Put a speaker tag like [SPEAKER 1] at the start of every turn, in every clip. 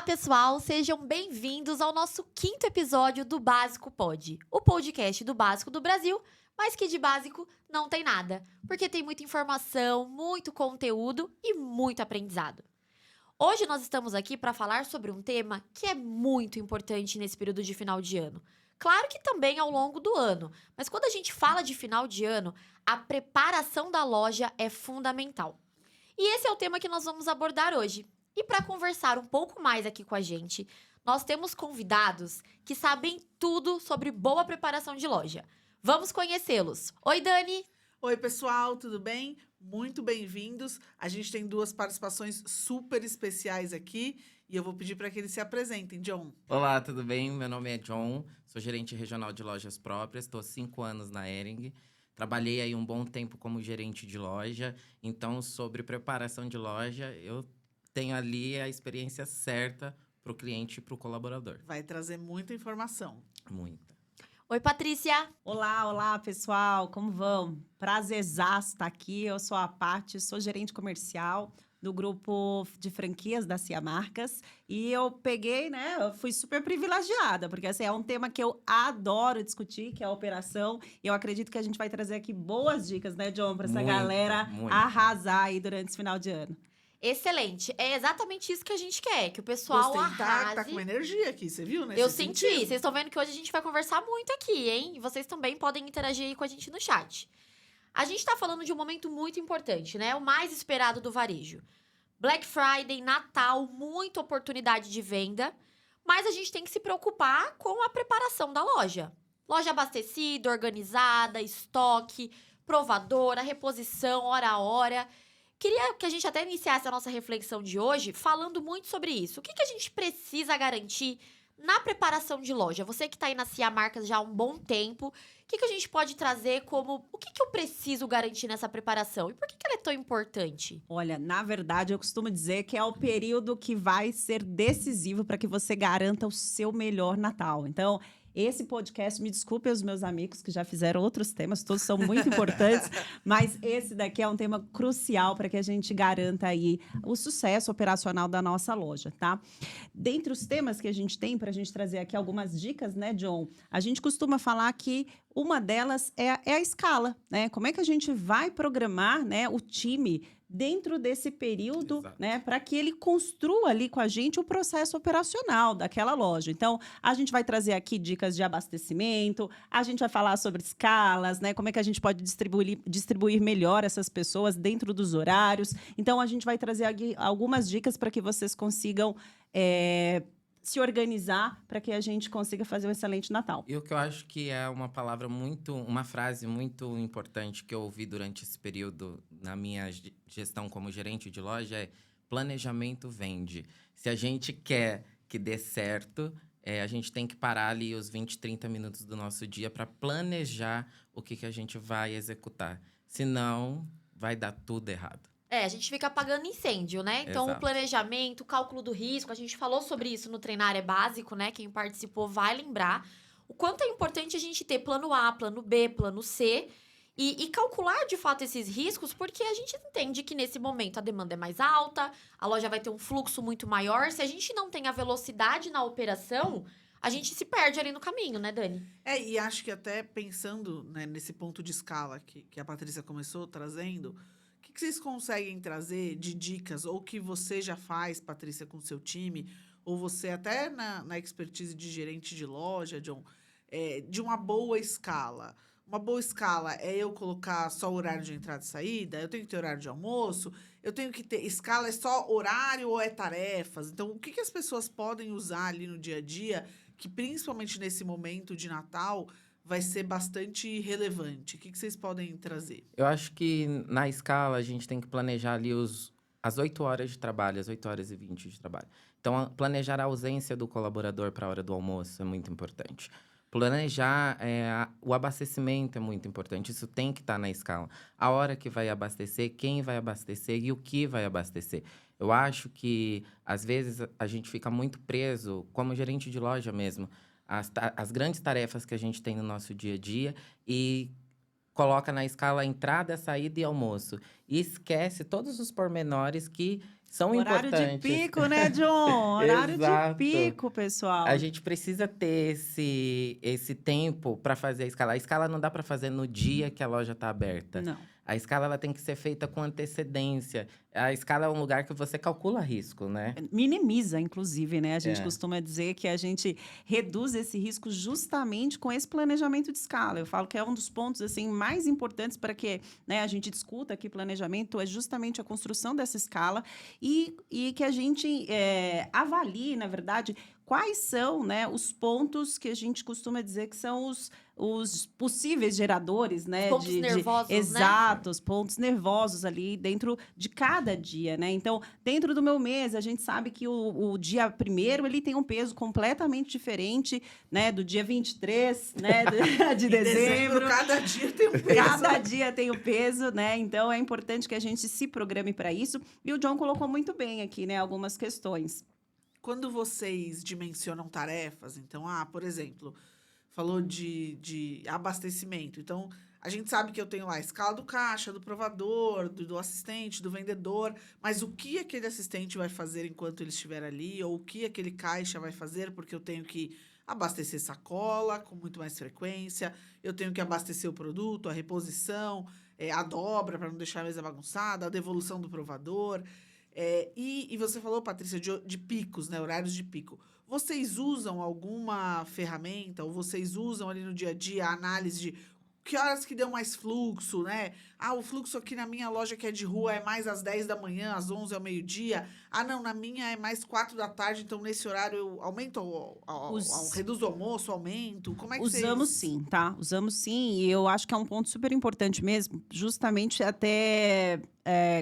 [SPEAKER 1] Pessoal, sejam bem-vindos ao nosso 5º episódio do Básico Pod, o podcast do básico do Brasil, mas que de básico não tem nada, porque tem muita informação, muito conteúdo e muito aprendizado. Hoje nós estamos aqui para falar sobre um tema que é muito importante nesse período de final de ano. Claro que também ao longo do ano, mas quando a gente fala de final de ano, a preparação da loja é fundamental. E esse é o tema que nós vamos abordar hoje. E para conversar um pouco mais aqui com a gente, nós temos convidados que sabem tudo sobre boa preparação de loja. Vamos conhecê-los. Oi, Dani!
[SPEAKER 2] Oi, pessoal, tudo bem? Muito bem-vindos. A gente tem duas participações super especiais aqui e eu vou pedir para que eles se apresentem. John.
[SPEAKER 3] Olá, tudo bem? Meu nome é John, sou gerente regional de lojas próprias, estou há 5 anos na Hering. Trabalhei aí um bom tempo como gerente de loja, então sobre preparação de loja, eu tenho ali a experiência certa para o cliente e para o colaborador.
[SPEAKER 2] Vai trazer muita informação.
[SPEAKER 3] Muita.
[SPEAKER 1] Oi, Patrícia!
[SPEAKER 4] Olá, pessoal, como vão? Prazerzaço estar aqui, eu sou a Paty, sou gerente comercial do grupo de franquias da Cia Marcas e eu peguei, eu fui super privilegiada, porque assim, é um tema que eu adoro discutir, que é a operação, e eu acredito que a gente vai trazer aqui boas dicas, né, John, para essa galera arrasar aí durante esse final de ano.
[SPEAKER 1] Excelente. É exatamente isso que a gente quer, que o pessoal
[SPEAKER 2] Gostei,
[SPEAKER 1] arrase.
[SPEAKER 2] tá com energia aqui, você viu, né?
[SPEAKER 1] Eu senti. Vocês estão vendo que hoje a gente vai conversar muito aqui, hein? E vocês também podem interagir aí com a gente no chat. A gente tá falando de um momento muito importante, né? O mais esperado do varejo. Black Friday, Natal, muita oportunidade de venda. Mas a gente tem que se preocupar com a preparação da loja. Loja abastecida, organizada, estoque, provadora, reposição, hora a hora. Queria que a gente até iniciasse a nossa reflexão de hoje falando muito sobre isso. O que a gente precisa garantir na preparação de loja? Você que está aí na Cia Marcas já há um bom tempo, o que a gente pode trazer como... O que eu preciso garantir nessa preparação? E por que ela é tão importante?
[SPEAKER 4] Olha, na verdade, eu costumo dizer que é o período que vai ser decisivo para que você garanta o seu melhor Natal. Então, esse podcast, me desculpe os meus amigos que já fizeram outros temas, todos são muito importantes, mas esse daqui é um tema crucial para que a gente garanta aí o sucesso operacional da nossa loja, tá? Dentre os temas que a gente tem, para a gente trazer aqui algumas dicas, né, John? A gente costuma falar que uma delas é a escala, né? Como é que a gente vai programar, né, o time dentro desse período, né, para que ele construa ali com a gente o processo operacional daquela loja. Então, a gente vai trazer aqui dicas de abastecimento, a gente vai falar sobre escalas, né, como é que a gente pode distribuir melhor essas pessoas dentro dos horários. Então, a gente vai trazer aqui algumas dicas para que vocês consigam se organizar para que a gente consiga fazer um excelente Natal.
[SPEAKER 3] E o que eu acho que é uma frase muito importante que eu ouvi durante esse período na minha gestão como gerente de loja é: planejamento vende. Se a gente quer que dê certo, a gente tem que parar ali os 20, 30 minutos do nosso dia para planejar o que a gente vai executar. Senão, vai dar tudo errado.
[SPEAKER 1] A gente fica apagando incêndio, né? Então,
[SPEAKER 3] Exato.
[SPEAKER 1] O planejamento, o cálculo do risco, a gente falou sobre isso no Treinar é Básico, né? Quem participou vai lembrar o quanto é importante a gente ter plano A, plano B, plano C e calcular, de fato, esses riscos, porque a gente entende que, nesse momento, a demanda é mais alta, a loja vai ter um fluxo muito maior. Se a gente não tem a velocidade na operação, a gente se perde ali no caminho, né, Dani?
[SPEAKER 2] E acho que até pensando, né, nesse ponto de escala que a Patrícia começou trazendo... O que vocês conseguem trazer de dicas, ou que você já faz, Patrícia, com o seu time, ou você até na expertise de gerente de loja, John, de uma boa escala? Uma boa escala é eu colocar só o horário de entrada e saída? Eu tenho que ter horário de almoço? Eu tenho que ter... Escala é só horário ou é tarefas? Então, o que as pessoas podem usar ali no dia a dia, que principalmente nesse momento de Natal... vai ser bastante relevante. O que vocês podem trazer?
[SPEAKER 3] Eu acho que na escala a gente tem que planejar ali as 8 horas de trabalho, as 8 horas e 20 de trabalho. Então, planejar a ausência do colaborador para a hora do almoço é muito importante. Planejar o abastecimento é muito importante. Isso tem que estar na escala. A hora que vai abastecer, quem vai abastecer e o que vai abastecer. Eu acho que, às vezes, a gente fica muito preso, como gerente de loja mesmo, as grandes tarefas que a gente tem no nosso dia a dia e coloca na escala entrada, saída e almoço. E esquece todos os pormenores que são
[SPEAKER 4] Horário
[SPEAKER 3] importantes.
[SPEAKER 4] de pico, né, John? Horário
[SPEAKER 3] Exato.
[SPEAKER 4] de pico, pessoal.
[SPEAKER 3] A gente precisa ter esse tempo para fazer a escala. A escala não dá para fazer no dia que a loja está aberta.
[SPEAKER 4] Não.
[SPEAKER 3] A escala ela tem que ser feita com antecedência. A escala é um lugar que você calcula risco, né?
[SPEAKER 4] Minimiza, inclusive, né? A gente
[SPEAKER 3] É.
[SPEAKER 4] costuma dizer que a gente reduz esse risco justamente com esse planejamento de escala. Eu falo que é um dos pontos assim mais importantes para que, né, a gente discuta aqui planejamento, é justamente a construção dessa escala e que a gente avalie, na verdade, quais são, né, os pontos que a gente costuma dizer que são os possíveis geradores, né?
[SPEAKER 1] Pontos nervosos, né?
[SPEAKER 4] Exato, os pontos nervosos ali dentro de cada dia, né? Então, dentro do meu mês, a gente sabe que o dia 1º, ele tem um peso completamente diferente, né? Do dia 23, né? De
[SPEAKER 2] Em
[SPEAKER 4] dezembro.
[SPEAKER 2] cada dia tem um peso.
[SPEAKER 4] Cada dia tem o peso, né? Então, é importante que a gente se programe para isso. E o John colocou muito bem aqui, né? Algumas questões.
[SPEAKER 2] Quando vocês dimensionam tarefas, então, por exemplo, falou de abastecimento. Então, a gente sabe que eu tenho lá a escala do caixa, do provador, do assistente, do vendedor, mas o que aquele assistente vai fazer enquanto ele estiver ali, ou o que aquele caixa vai fazer, porque eu tenho que abastecer sacola com muito mais frequência, eu tenho que abastecer o produto, a reposição, a dobra para não deixar a mesa bagunçada, a devolução do provador. E você falou, Patrícia, de picos, né? Horários de pico. Vocês usam alguma ferramenta ou vocês usam ali no dia a dia a análise de que horas que deu mais fluxo, né? O fluxo aqui na minha loja que é de rua é mais às 10 da manhã, às 11 ao meio-dia. Não, na minha é mais 4 da tarde, então nesse horário eu aumento, reduzo o almoço, aumento. Como é que
[SPEAKER 4] Usamos sim, tá? Usamos sim, e eu acho que é um ponto super importante mesmo, justamente até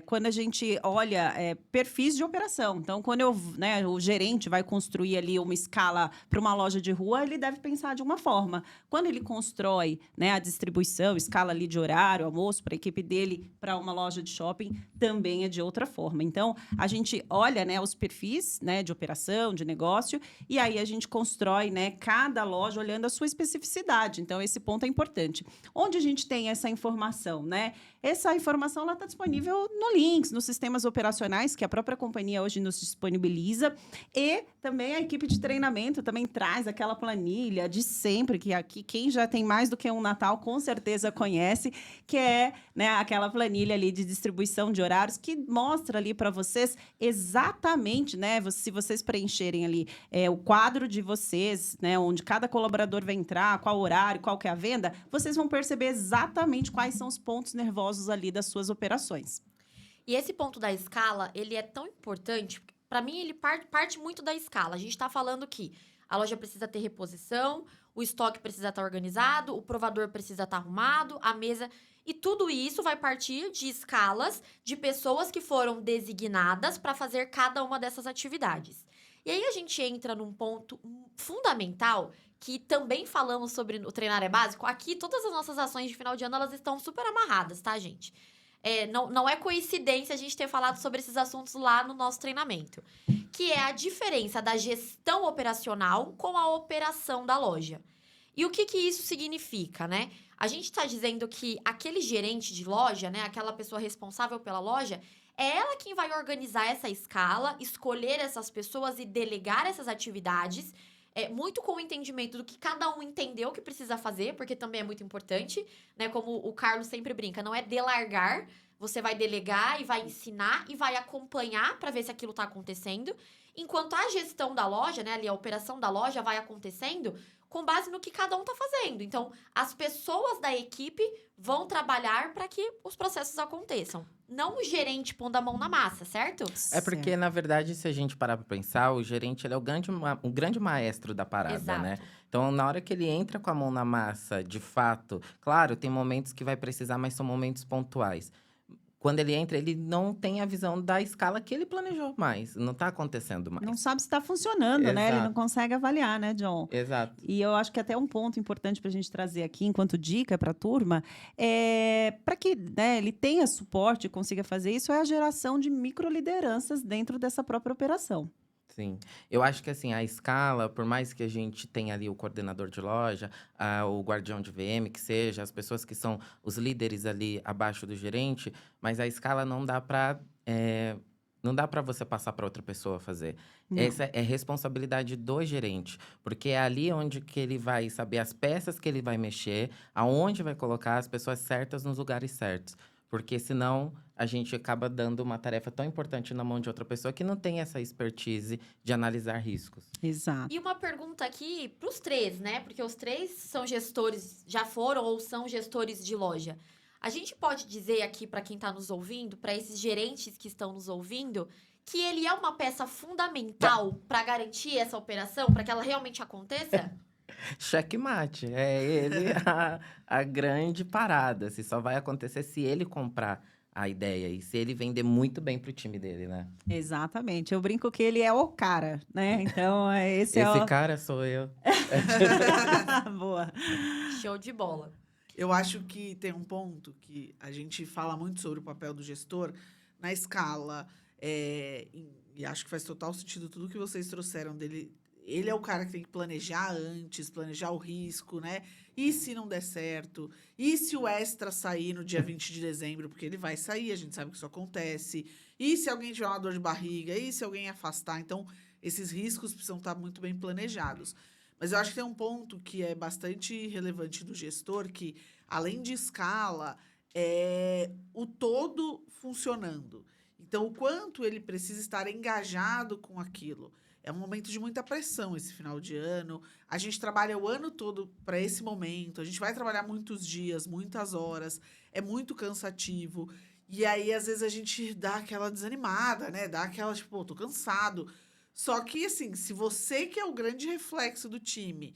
[SPEAKER 4] quando a gente olha perfis de operação. Então, quando o gerente vai construir ali uma escala para uma loja de rua, ele deve pensar de uma forma. Quando ele constrói, né, a distribuição, escala ali de horário, almoço para a equipe dele, para uma loja de shopping, também é de outra forma. Então, a gente olha, né, os perfis, né, de operação, de negócio, e aí a gente constrói, né, cada loja olhando a sua especificidade. Então, esse ponto é importante. Onde a gente tem essa informação, né? Essa informação está disponível no Lynx, nos sistemas operacionais que a própria companhia hoje nos disponibiliza. E também a equipe de treinamento também traz aquela planilha de sempre, que aqui quem já tem mais do que um Natal com certeza conhece, que é, né, aquela planilha ali de distribuição de horários que mostra ali para vocês exatamente, né, se vocês preencherem ali o quadro de vocês, né, onde cada colaborador vai entrar, qual horário, qual que é a venda, vocês vão perceber exatamente quais são os pontos nervosos ali das suas operações.
[SPEAKER 1] E esse ponto da escala, ele é tão importante, para mim ele parte muito da escala. A gente está falando que a loja precisa ter reposição, o estoque precisa estar organizado, o provador precisa estar arrumado, a mesa... E tudo isso vai partir de escalas de pessoas que foram designadas para fazer cada uma dessas atividades. E aí a gente entra num ponto fundamental, que também falamos sobre o Treinar é Básico. Aqui, todas as nossas ações de final de ano, elas estão super amarradas, tá, gente? Não é coincidência a gente ter falado sobre esses assuntos lá no nosso treinamento. Que é a diferença da gestão operacional com a operação da loja. E o que isso significa, né? A gente está dizendo que aquele gerente de loja, né, aquela pessoa responsável pela loja, é ela quem vai organizar essa escala, escolher essas pessoas e delegar essas atividades, muito com o entendimento do que cada um entendeu que precisa fazer, porque também é muito importante, né? Como o Carlos sempre brinca, não é delargar, você vai delegar e vai ensinar e vai acompanhar para ver se aquilo está acontecendo, enquanto a gestão da loja, né, ali a operação da loja vai acontecendo com base no que cada um está fazendo. Então, as pessoas da equipe vão trabalhar para que os processos aconteçam. Não o gerente pondo a mão na massa, certo?
[SPEAKER 3] É porque, na verdade, se a gente parar para pensar, o gerente ele é o grande maestro da parada,
[SPEAKER 1] Exato.
[SPEAKER 3] né? Então, na hora que ele entra com a mão na massa, de fato... Claro, tem momentos que vai precisar, mas são momentos pontuais. Quando ele entra, ele não tem a visão da escala que ele planejou mais. Não está acontecendo mais.
[SPEAKER 4] Não sabe se está funcionando, né? Ele não consegue avaliar, né, John?
[SPEAKER 3] Exato.
[SPEAKER 4] E eu acho que até um ponto importante para a gente trazer aqui, enquanto dica para a turma, para que, né, ele tenha suporte e consiga fazer isso, é a geração de microlideranças dentro dessa própria operação.
[SPEAKER 3] Sim. Eu acho que assim, a escala, por mais que a gente tenha ali o coordenador de loja, o guardião de VM, que seja, as pessoas que são os líderes ali abaixo do gerente, mas a escala não dá para você passar para outra pessoa fazer.
[SPEAKER 4] Não.
[SPEAKER 3] Essa é responsabilidade do gerente, porque é ali onde que ele vai saber as peças que ele vai mexer, aonde vai colocar as pessoas certas nos lugares certos. Porque senão a gente acaba dando uma tarefa tão importante na mão de outra pessoa que não tem essa expertise de analisar riscos.
[SPEAKER 4] Exato.
[SPEAKER 1] E uma pergunta aqui pros três, né? Porque os três são gestores, já foram ou são gestores de loja. A gente pode dizer aqui para quem tá nos ouvindo, para esses gerentes que estão nos ouvindo, que ele é uma peça fundamental para garantir essa operação, para que ela realmente aconteça?
[SPEAKER 3] Checkmate. É ele a grande parada. Se só vai acontecer se ele comprar a ideia e se ele vender muito bem pro time dele, né?
[SPEAKER 4] Exatamente. Eu brinco que ele é o cara, né? Então, esse é
[SPEAKER 3] Esse
[SPEAKER 4] o...
[SPEAKER 3] cara sou eu.
[SPEAKER 4] Boa.
[SPEAKER 1] Show de bola.
[SPEAKER 2] Eu acho que tem um ponto que a gente fala muito sobre o papel do gestor na escala, e acho que faz total sentido tudo que vocês trouxeram dele. Ele é o cara que tem que planejar antes, planejar o risco, né? E se não der certo? E se o extra sair no dia 20 de dezembro? Porque ele vai sair, a gente sabe que isso acontece. E se alguém tiver uma dor de barriga? E se alguém afastar? Então, esses riscos precisam estar muito bem planejados. Mas eu acho que tem um ponto que é bastante relevante do gestor, que, além de escala, é o todo funcionando. Então, o quanto ele precisa estar engajado com aquilo. É um momento de muita pressão esse final de ano. A gente trabalha o ano todo para esse momento. A gente vai trabalhar muitos dias, muitas horas. É muito cansativo. E aí, às vezes, a gente dá aquela desanimada, né? Dá aquela, tipo, pô, tô cansado. Só que, assim, se você que é o grande reflexo do time,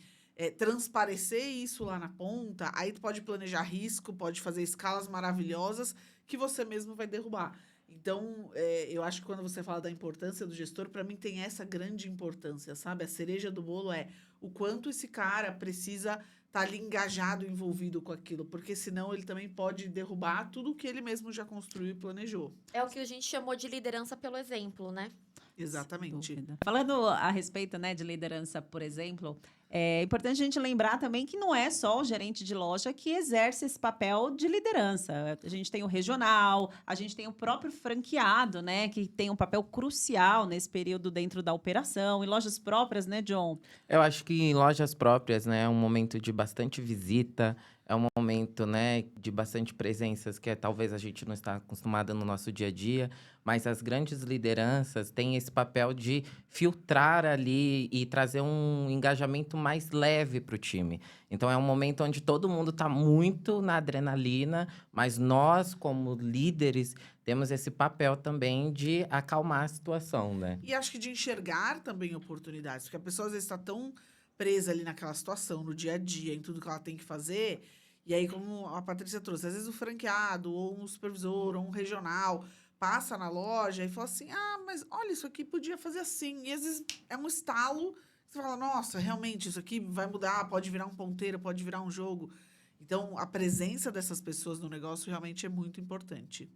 [SPEAKER 2] transparecer isso lá na ponta, aí tu pode planejar risco, pode fazer escalas maravilhosas que você mesmo vai derrubar. Então, eu acho que quando você fala da importância do gestor, para mim tem essa grande importância, sabe? A cereja do bolo é o quanto esse cara precisa estar ali engajado, envolvido com aquilo, porque senão ele também pode derrubar tudo que ele mesmo já construiu e planejou.
[SPEAKER 1] É o que a gente chamou de liderança pelo exemplo, né?
[SPEAKER 2] Exatamente.
[SPEAKER 4] Dúvida. Falando a respeito, né, de liderança, por exemplo, é importante a gente lembrar também que não é só o gerente de loja que exerce esse papel de liderança. A gente tem o regional, a gente tem o próprio franqueado, né, que tem um papel crucial nesse período dentro da operação. Em lojas próprias, né, John?
[SPEAKER 3] Eu acho que em lojas próprias, né, é um momento de bastante visita, é um momento, né, de bastante presenças que talvez a gente não está acostumada no nosso dia a dia, mas as grandes lideranças têm esse papel de filtrar ali e trazer um engajamento mais leve para o time. Então, é um momento onde todo mundo está muito na adrenalina, mas nós, como líderes, temos esse papel também de acalmar a situação, né?
[SPEAKER 2] E acho que de enxergar também oportunidades, porque a pessoa às vezes está tão presa ali naquela situação, no dia a dia, em tudo que ela tem que fazer. E aí, como a Patrícia trouxe, às vezes o franqueado, ou um supervisor, ou um regional, passa na loja e fala assim, mas olha, isso aqui podia fazer assim. E às vezes é um estalo, você fala, nossa, realmente, isso aqui vai mudar, pode virar um ponteiro, pode virar um jogo. Então, a presença dessas pessoas no negócio realmente é muito importante.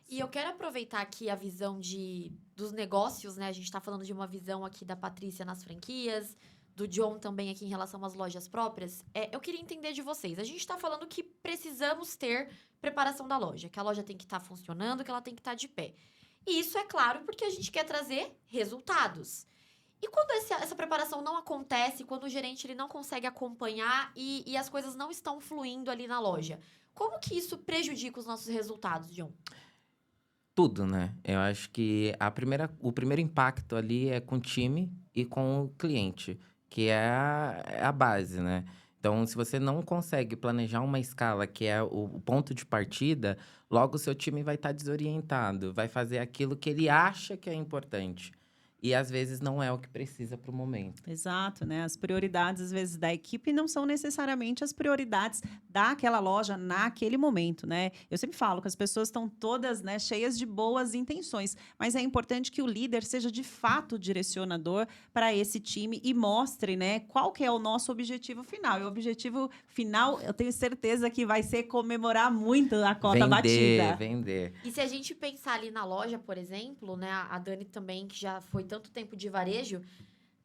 [SPEAKER 1] E eu quero aproveitar aqui a visão dos negócios, né? A gente tá falando de uma visão aqui da Patrícia nas franquias, do John também aqui em relação às lojas próprias. Eu queria entender de vocês. A gente tá falando que precisamos ter preparação da loja, que a loja tem que estar funcionando, que ela tem que estar de pé. E isso é claro porque a gente quer trazer resultados. E quando essa preparação não acontece, quando o gerente ele não consegue acompanhar e as coisas não estão fluindo ali na loja, como que isso prejudica os nossos resultados, John?
[SPEAKER 3] Tudo, né? Eu acho que o primeiro impacto ali é com o time e com o cliente, que é a base, né? Então, se você não consegue planejar uma escala que é o ponto de partida, logo o seu time vai estar desorientado, vai fazer aquilo que ele acha que é importante. E às vezes não é o que precisa para o momento.
[SPEAKER 4] Exato, né? As prioridades, às vezes, da equipe não são necessariamente as prioridades daquela loja naquele momento, né? Eu sempre falo que as pessoas estão todas, né, cheias de boas intenções, mas é importante que o líder seja de fato direcionador para esse time e mostre, né, qual que é o nosso objetivo final. E o objetivo final, eu tenho certeza que vai ser comemorar muito a cota batida.
[SPEAKER 3] Vender.
[SPEAKER 1] E se a gente pensar ali na loja, por exemplo, né? A Dani também, que já foi tanto tempo de varejo,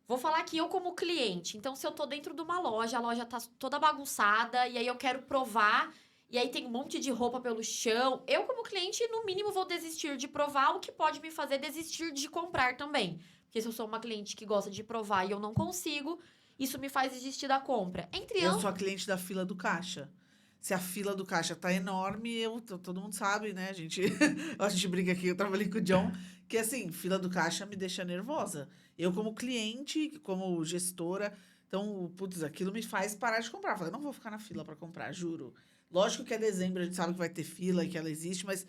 [SPEAKER 1] vou falar que eu como cliente. Então, se eu tô dentro de uma loja, a loja tá toda bagunçada, e aí eu quero provar, e aí tem um monte de roupa pelo chão. Eu, como cliente, no mínimo, vou desistir de provar, o que pode me fazer desistir de comprar também. Porque se eu sou uma cliente que gosta de provar e eu não consigo, isso me faz desistir da compra.
[SPEAKER 2] Eu sou a cliente da fila do caixa. Se a fila do caixa tá enorme, todo mundo sabe, né, gente? A gente brinca aqui, eu trabalhei com o John, que assim, fila do caixa me deixa nervosa. Eu, como cliente, como gestora, então, putz, aquilo me faz parar de comprar. Eu falei, não vou ficar na fila para comprar, juro. Lógico que é dezembro, a gente sabe que vai ter fila e que ela existe, mas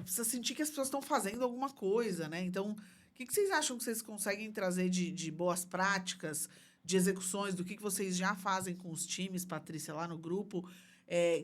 [SPEAKER 2] precisa sentir que as pessoas estão fazendo alguma coisa, né? Então, o que vocês acham que vocês conseguem trazer de boas práticas, de execuções, do que vocês já fazem com os times, Patrícia, lá no grupo?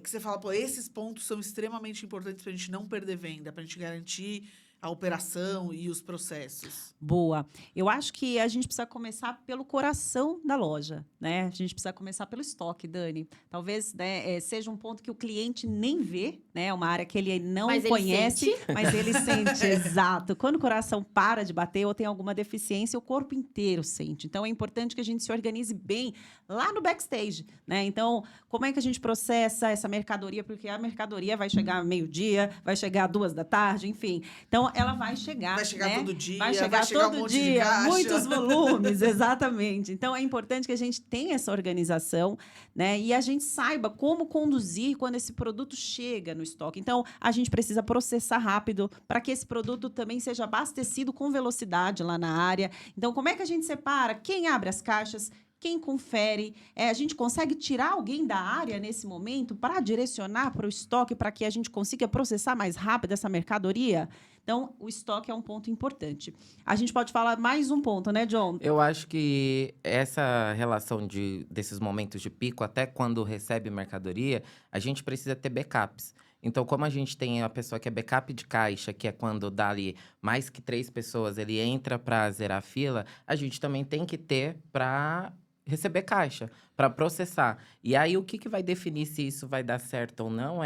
[SPEAKER 2] Que você fala, pô, esses pontos são extremamente importantes para a gente não perder venda, para a gente garantir a operação e os processos.
[SPEAKER 4] Boa. Eu acho que a gente precisa começar pelo coração da loja, né? A gente precisa começar pelo estoque, Dani. Talvez, né, seja um ponto que o cliente nem vê, né? Uma área que ele não
[SPEAKER 1] Mas ele
[SPEAKER 4] conhece,
[SPEAKER 1] sente.
[SPEAKER 4] mas ele sente. Exato. Quando o coração para de bater ou tem alguma deficiência, o corpo inteiro sente. Então, é importante que a gente se organize bem lá no backstage, né? Então, como é que a gente processa essa mercadoria? Porque a mercadoria vai chegar meio-dia, vai chegar 2 da tarde, enfim. Então, ela vai chegar.
[SPEAKER 2] Vai chegar
[SPEAKER 4] né?
[SPEAKER 2] todo dia,
[SPEAKER 4] Vai chegar
[SPEAKER 2] um
[SPEAKER 4] todo
[SPEAKER 2] monte de
[SPEAKER 4] dia,
[SPEAKER 2] caixa.
[SPEAKER 4] muitos volumes, exatamente. Então, é importante que a gente tenha essa organização, né? E a gente saiba como conduzir quando esse produto chega no estoque. Então, a gente precisa processar rápido para que esse produto também seja abastecido com velocidade lá na área. Então, como é que a gente separa quem abre as caixas, quem confere? A gente consegue tirar alguém da área nesse momento para direcionar para o estoque para que a gente consiga processar mais rápido essa mercadoria? Então, o estoque é um ponto importante. A gente pode falar mais um ponto, né, John?
[SPEAKER 3] Eu acho que essa relação desses momentos de pico, até quando recebe mercadoria, a gente precisa ter backups. Então, como a gente tem a pessoa que é backup de caixa, que é quando dá ali mais que 3 pessoas, ele entra para zerar a fila, a gente também tem que ter para receber caixa, para processar. E aí, o que vai definir se isso vai dar certo ou não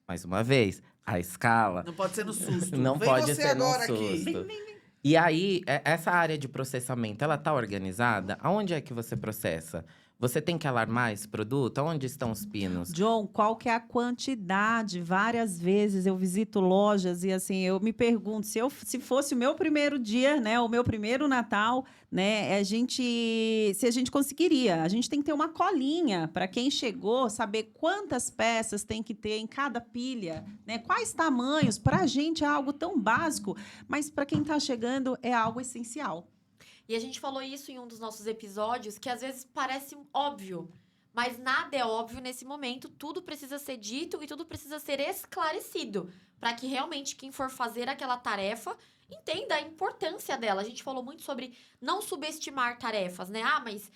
[SPEAKER 3] mais uma vez, a escala.
[SPEAKER 2] Não pode ser no susto.
[SPEAKER 3] Não
[SPEAKER 2] Vem
[SPEAKER 3] pode
[SPEAKER 2] você
[SPEAKER 3] ser no
[SPEAKER 2] agora aqui.
[SPEAKER 3] susto. E aí, essa área de processamento, ela tá organizada? Aonde é que você processa? Você tem que alarmar esse produto? Aonde estão os pinos?
[SPEAKER 4] John, qual que é a quantidade? Várias vezes eu visito lojas e assim, eu me pergunto, se fosse o meu primeiro dia, né, o meu primeiro Natal, né, se a gente conseguiria. A gente tem que ter uma colinha para quem chegou, saber quantas peças tem que ter em cada pilha, né? Quais tamanhos. Para a gente é algo tão básico, mas para quem está chegando é algo essencial.
[SPEAKER 1] E a gente falou isso em um dos nossos episódios, que às vezes parece óbvio, mas nada é óbvio nesse momento. Tudo precisa ser dito e tudo precisa ser esclarecido, para que realmente quem for fazer aquela tarefa entenda a importância dela. A gente falou muito sobre não subestimar tarefas, né? Ah, mas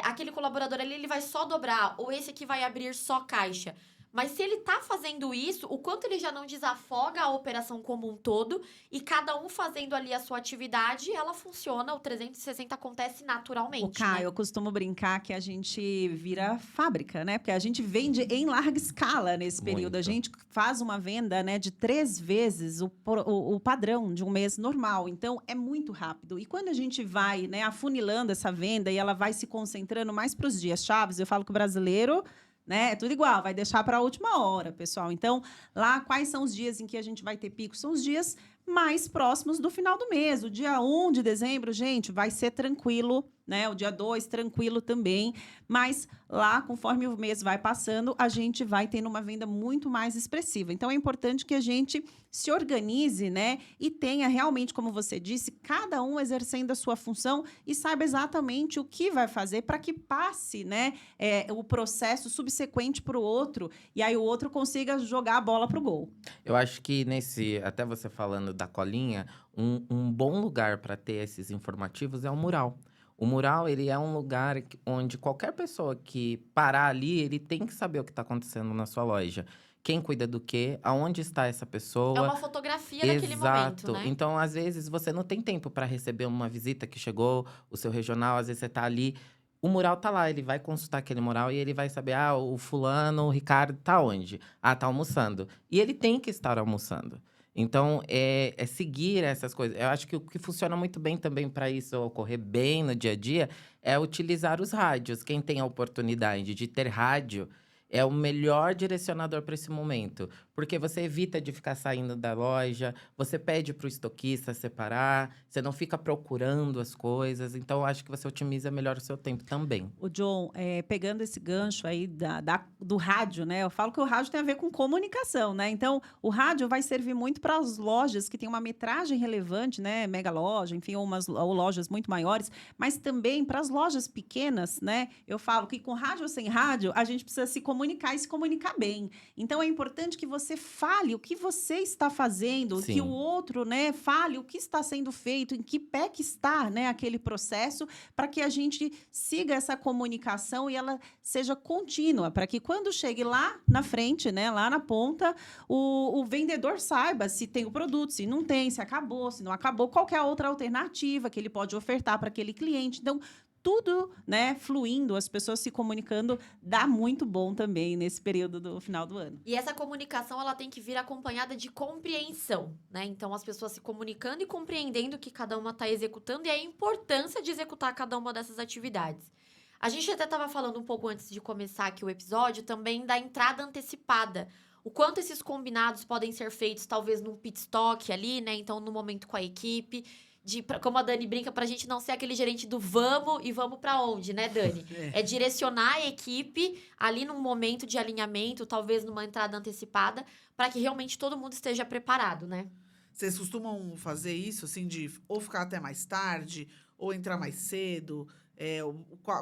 [SPEAKER 1] aquele colaborador ali, ele vai só dobrar, ou esse aqui vai abrir só caixa. Mas se ele tá fazendo isso, o quanto ele já não desafoga a operação como um todo, e cada um fazendo ali a sua atividade, ela funciona, o 360 acontece naturalmente.
[SPEAKER 4] O Caio,
[SPEAKER 1] né?
[SPEAKER 4] eu costumo brincar que a gente vira fábrica, né? Porque a gente vende em larga escala nesse período.
[SPEAKER 3] Muito.
[SPEAKER 4] A gente faz uma venda, né, de 3 vezes o padrão de um mês normal. Então, é muito rápido. E quando a gente vai, né, afunilando essa venda e ela vai se concentrando mais para os dias chaves, eu falo que o brasileiro, né, é tudo igual, vai deixar para a última hora, pessoal. Então, lá, quais são os dias em que a gente vai ter pico? São os dias mais próximos do final do mês. O dia 1 de dezembro, gente, vai ser tranquilo, né? O dia 2, tranquilo também. Mas lá, conforme o mês vai passando, a gente vai tendo uma venda muito mais expressiva. Então, é importante que a gente se organize, né? E tenha realmente, como você disse, cada um exercendo a sua função e saiba exatamente o que vai fazer para que passe, né? O processo subsequente para o outro. E aí o outro consiga jogar a bola para o gol.
[SPEAKER 3] Eu acho que até você falando da colinha, um bom lugar para ter esses informativos é o mural. O mural, ele é um lugar onde qualquer pessoa que parar ali, ele tem que saber o que está acontecendo na sua loja. Quem cuida do quê, aonde está essa pessoa.
[SPEAKER 1] É uma fotografia daquele momento, né?
[SPEAKER 3] Então, às vezes, você não tem tempo para receber uma visita que chegou, o seu regional, às vezes você está ali. O mural tá lá, ele vai consultar aquele mural e ele vai saber, o fulano, o Ricardo, tá onde? Tá almoçando. E ele tem que estar almoçando. Então, é seguir essas coisas. Eu acho que o que funciona muito bem também para isso ocorrer bem no dia a dia é utilizar os rádios. Quem tem a oportunidade de ter rádio é o melhor direcionador para esse momento. Porque você evita de ficar saindo da loja, você pede para o estoquista separar, você não fica procurando as coisas. Então, eu acho que você otimiza melhor o seu tempo também.
[SPEAKER 4] O John, pegando esse gancho aí do rádio, né? Eu falo que o rádio tem a ver com comunicação, né? Então, o rádio vai servir muito para as lojas que têm uma metragem relevante, né? Mega loja, enfim, ou lojas muito maiores, mas também para as lojas pequenas, né? Eu falo que com rádio ou sem rádio, a gente precisa se comunicar e se comunicar bem. Então, é importante que você fale o que você está fazendo,
[SPEAKER 3] Sim.
[SPEAKER 4] que o outro, né, fale o que está sendo feito, em que pé que está, né, aquele processo, para que a gente siga essa comunicação e ela seja contínua, para que quando chegue lá na frente, né, lá na ponta, o vendedor saiba se tem o produto, se não tem, se acabou, se não acabou, qual que é a outra alternativa que ele pode ofertar para aquele cliente. Então, tudo, né, fluindo, as pessoas se comunicando, dá muito bom também nesse período do final do ano.
[SPEAKER 1] E essa comunicação, ela tem que vir acompanhada de compreensão, né? Então, as pessoas se comunicando e compreendendo o que cada uma está executando e a importância de executar cada uma dessas atividades. A gente até estava falando um pouco antes de começar aqui o episódio também da entrada antecipada. O quanto esses combinados podem ser feitos, talvez, num pit stop ali, né? Então, no momento com a equipe. Como a Dani brinca, pra gente não ser aquele gerente do vamos e vamos pra onde, né, Dani? É direcionar a equipe ali num momento de alinhamento, talvez numa entrada antecipada, para que realmente todo mundo esteja preparado, né?
[SPEAKER 2] Vocês costumam fazer isso, assim, de ou ficar até mais tarde, ou entrar mais cedo?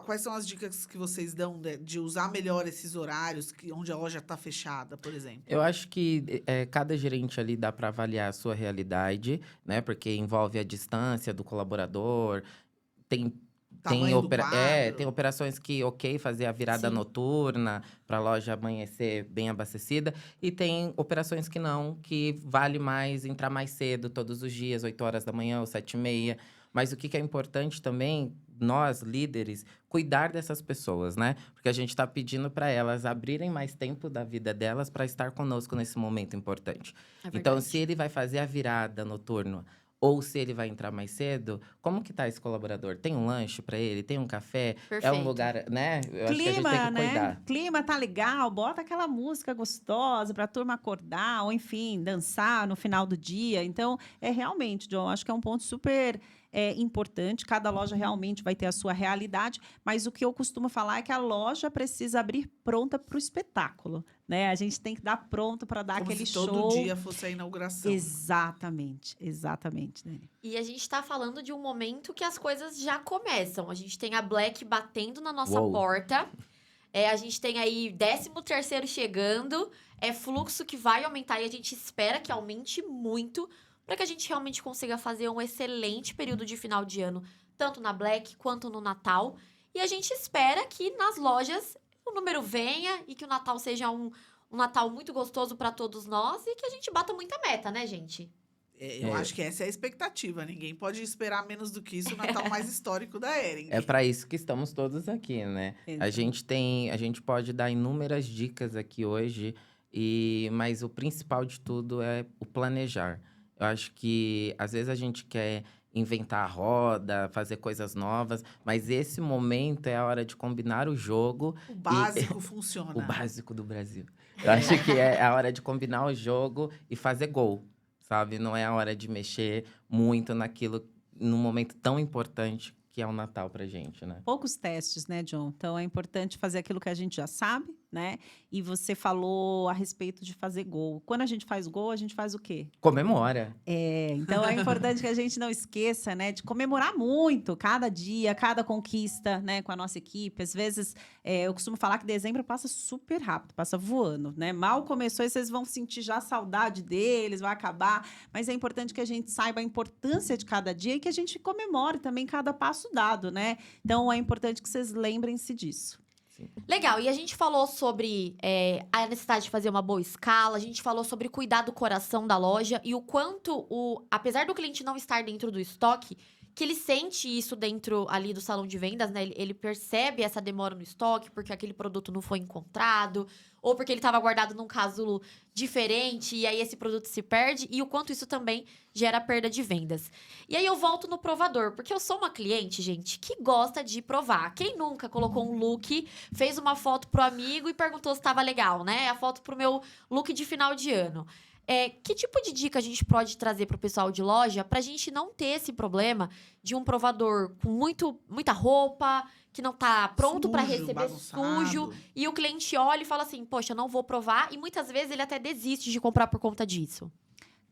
[SPEAKER 2] Quais são as dicas que vocês dão de usar melhor esses horários onde a loja está fechada, por exemplo?
[SPEAKER 3] Eu acho que cada gerente ali dá para avaliar a sua realidade, né? Porque envolve a distância do colaborador, tem
[SPEAKER 2] Tamanho do quadro.
[SPEAKER 3] tem operações que, fazer a virada
[SPEAKER 1] Sim.
[SPEAKER 3] noturna para a loja amanhecer bem abastecida. E tem operações que não, que vale mais entrar mais cedo, todos os dias, 8 horas da manhã ou 7h30. Mas o que é importante também, nós, líderes, cuidar dessas pessoas, né? Porque a gente está pedindo para elas abrirem mais tempo da vida delas para estar conosco nesse momento importante.
[SPEAKER 1] É
[SPEAKER 3] Então,
[SPEAKER 1] verdade.
[SPEAKER 3] se ele vai fazer a virada noturna ou se ele vai entrar mais cedo, como que tá esse colaborador? Tem um lanche para ele? Tem um café? É
[SPEAKER 1] Perfeito.
[SPEAKER 3] um lugar, né? Eu acho que a gente tem
[SPEAKER 4] Clima,
[SPEAKER 3] que
[SPEAKER 4] né?
[SPEAKER 3] cuidar.
[SPEAKER 4] Clima tá legal, bota aquela música gostosa para a turma acordar, ou enfim, dançar no final do dia. Então, realmente, John, acho que é um ponto super importante. Cada loja realmente vai ter a sua realidade, mas o que eu costumo falar é que a loja precisa abrir pronta para o espetáculo, né? A gente tem que dar pronto para dar
[SPEAKER 2] Como
[SPEAKER 4] aquele
[SPEAKER 2] se todo
[SPEAKER 4] show.
[SPEAKER 2] dia fosse a inauguração.
[SPEAKER 4] Exatamente, Dani.
[SPEAKER 1] E a gente tá falando de um momento que as coisas já começam. A gente tem a Black batendo na nossa
[SPEAKER 3] Uou.
[SPEAKER 1] porta. A gente tem aí 13º chegando. É fluxo que vai aumentar e a gente espera que aumente muito para que a gente realmente consiga fazer um excelente período de final de ano, tanto na Black quanto no Natal. E a gente espera que nas lojas o número venha e que o Natal seja um Natal muito gostoso para todos nós e que a gente bata muita meta, né, gente?
[SPEAKER 2] Eu acho que essa é a expectativa. Ninguém pode esperar menos do que isso, o Natal mais histórico da Hering.
[SPEAKER 3] É para isso que estamos todos aqui, né? A gente pode dar inúmeras dicas aqui hoje, mas o principal de tudo é o planejar. Eu acho que às vezes a gente quer inventar a roda, fazer coisas novas, mas esse momento é a hora de combinar o jogo.
[SPEAKER 2] O básico funciona.
[SPEAKER 3] O básico do Brasil. Eu acho que é a hora de combinar o jogo e fazer gol, sabe? Não é a hora de mexer muito naquilo, num momento tão importante que é o Natal pra gente, né?
[SPEAKER 4] Poucos testes, né, John? Então, é importante fazer aquilo que a gente já sabe, né? E você falou a respeito de fazer gol. Quando a gente faz gol, a gente faz o quê?
[SPEAKER 3] Comemora.
[SPEAKER 4] Então, é importante que a gente não esqueça, né? De comemorar muito cada dia, cada conquista, né? Com a nossa equipe. Às vezes, eu costumo falar que dezembro passa super rápido, passa voando, né? Mal começou e vocês vão sentir já saudade deles, vai acabar. Mas é importante que a gente saiba a importância de cada dia e que a gente comemore também cada passo dado, né? Então, é importante que vocês lembrem-se disso.
[SPEAKER 1] Legal, e a gente falou sobre a necessidade de fazer uma boa escala, a gente falou sobre cuidar do coração da loja e o quanto, apesar do cliente não estar dentro do estoque, que ele sente isso dentro ali do salão de vendas, né? Ele percebe essa demora no estoque, porque aquele produto não foi encontrado, ou porque ele estava guardado num casulo diferente, e aí esse produto se perde, e o quanto isso também gera perda de vendas. E aí eu volto no provador, porque eu sou uma cliente, gente, que gosta de provar. Quem nunca colocou um look, fez uma foto pro amigo e perguntou se estava legal, né? A foto pro meu look de final de ano. Que tipo de dica a gente pode trazer para o pessoal de loja para a gente não ter esse problema de um provador com muita roupa, que não tá pronto para
[SPEAKER 2] Sujo,
[SPEAKER 1] receber
[SPEAKER 2] bagunçado.
[SPEAKER 1] sujo, e o cliente olha e fala assim, poxa, não vou provar, e muitas vezes ele até desiste de comprar por conta disso.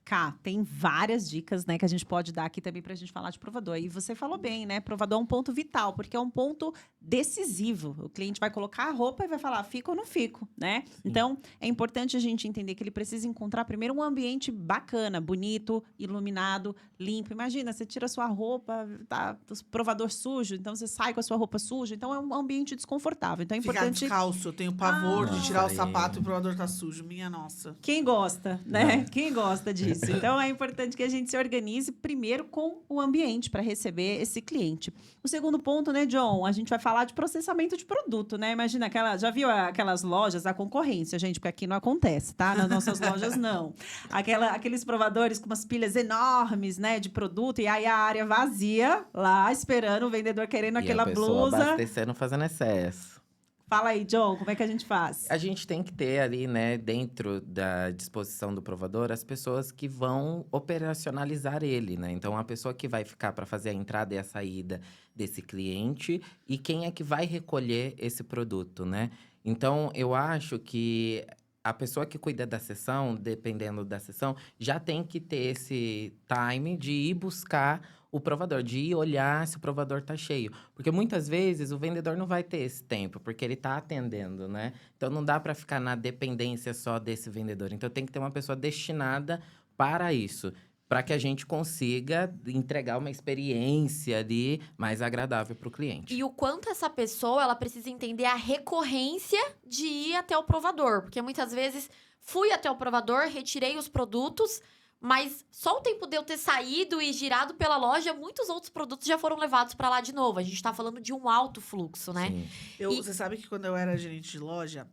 [SPEAKER 4] Cá, tem várias dicas, né, que a gente pode dar aqui também pra gente falar de provador. E você falou bem, né? Provador é um ponto vital, porque é um ponto decisivo. O cliente vai colocar a roupa e vai falar, fico ou não fico, né?
[SPEAKER 3] Sim.
[SPEAKER 4] Então, é importante a gente entender que ele precisa encontrar primeiro um ambiente bacana, bonito, iluminado, limpo. Imagina, você tira a sua roupa, tá o provador sujo, então você sai com a sua roupa suja. Então, é um ambiente desconfortável. Então, é
[SPEAKER 2] Ficar
[SPEAKER 4] importante...
[SPEAKER 2] descalço, eu tenho pavor de tirar o
[SPEAKER 3] Nossa,
[SPEAKER 2] sapato e o provador tá sujo. Minha nossa.
[SPEAKER 4] Quem gosta, né?
[SPEAKER 3] Não.
[SPEAKER 4] Quem gosta disso? Então, é importante que a gente se organize primeiro com o ambiente para receber esse cliente. O segundo ponto, né, John? A gente vai falar de processamento de produto, né? Imagina, já viu aquelas lojas, a concorrência, gente? Porque aqui não acontece, tá? Nas nossas lojas, não. Aqueles provadores com umas pilhas enormes, né, de produto, e aí a área vazia, lá, esperando o vendedor querendo
[SPEAKER 3] E
[SPEAKER 4] aquela
[SPEAKER 3] a pessoa
[SPEAKER 4] blusa.
[SPEAKER 3] abastecendo, fazendo excesso.
[SPEAKER 4] Fala aí, John, como é que a gente faz?
[SPEAKER 3] A gente tem que ter ali, né, dentro da disposição do provador, as pessoas que vão operacionalizar ele, né? Então, a pessoa que vai ficar para fazer a entrada e a saída desse cliente e quem é que vai recolher esse produto, né? Então, eu acho que a pessoa que cuida da sessão, dependendo da sessão, já tem que ter esse time de ir buscar o provador, de ir olhar se o provador tá cheio. Porque muitas vezes o vendedor não vai ter esse tempo, porque ele tá atendendo, né? Então não dá para ficar na dependência só desse vendedor. Então tem que ter uma pessoa destinada para isso, para que a gente consiga entregar uma experiência ali mais agradável para o cliente.
[SPEAKER 1] E o quanto essa pessoa, ela precisa entender a recorrência de ir até o provador. Porque muitas vezes fui até o provador, retirei os produtos, mas só o tempo de eu ter saído e girado pela loja, muitos outros produtos já foram levados para lá de novo. A gente tá falando de um alto fluxo, né?
[SPEAKER 3] Sim.
[SPEAKER 1] E-
[SPEAKER 2] Você sabe que quando eu era gerente de loja,